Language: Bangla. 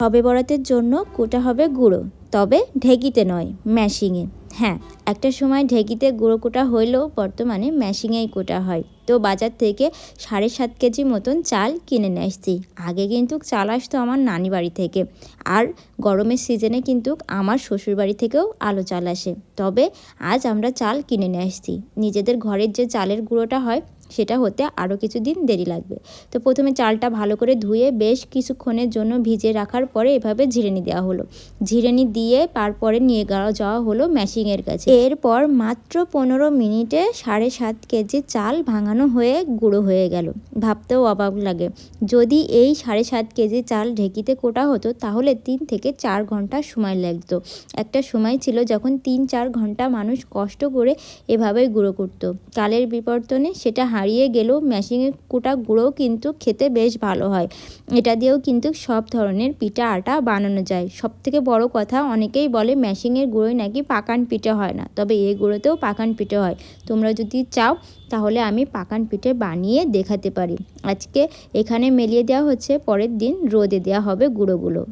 শবে বরাতের জন্য কোটা হবে গুঁড়ো, তবে ঢেঁকিতে নয়, মেশিংয়ে। হ্যাঁ, একটা সময় ঢেঁকিতে গুঁড়ো কোটা হইলেও বর্তমানে মেশিংয়েই কোটা হয়। তো বাজার থেকে 7.5 কেজি মতন চাল কিনে নিয়ে আসছি। আগে কিন্তু চাল আসতো আমার নানি বাড়ি থেকে, আর গরমের সিজনে কিন্তু আমার শ্বশুর বাড়ি থেকেও আলো চাল আসে। তবে আজ আমরা চাল কিনে নিয়ে আসছি। নিজেদের ঘরের যে চালের গুঁড়োটা হয় সেটা হতে আরও কিছুদিন দেরি লাগবে। তো প্রথমে চালটা ভালো করে ধুয়ে বেশ কিছুক্ষণের জন্য ভিজিয়ে রাখার পরে এভাবে ঝিরেনি দেওয়া হলো। ঝিরেনি দিয়ে তারপরে নিয়ে যাওয়া হলো মেশিনের কাছে। এরপর মাত্র 15 মিনিটে 7.5 কেজি চাল ভাঙানো হয়ে গুঁড়ো হয়ে গেল। ভাবতেও অবাক লাগে, যদি এই 7.5 কেজি চাল ঢেঁকিতে কোটা হতো তাহলে 3 থেকে 4 ঘন্টা সময় লাগতো। একটা সময় ছিল যখন 3-4 ঘন্টা মানুষ কষ্ট করে এভাবেই গুঁড়ো করতো। কালের বিবর্তনে সেটা হারিয়ে গেলেও মেশিনে কোটা গুঁড়ো কিন্তু খেতে বেশ ভালো হয়। এটা দিয়েও কিন্তু সব ধরনের পিঠা আটা বানানো যায়। সবথেকে বড় কথা, অনেকেই বলে মেশিনের গুঁড়োয় নাকি পাকান পিঠে হয় না, তবে এই গুঁড়োতেও পাকান পিঠে হয়। তোমরা যদি চাও তাহলে আমি পাকান পিঠে বানিয়ে দেখাতে পারি। আজকে এখানে মেলিয়ে দেওয়া হচ্ছে, পরের দিন রোদে দেওয়া হবে গুঁড়োগুলো।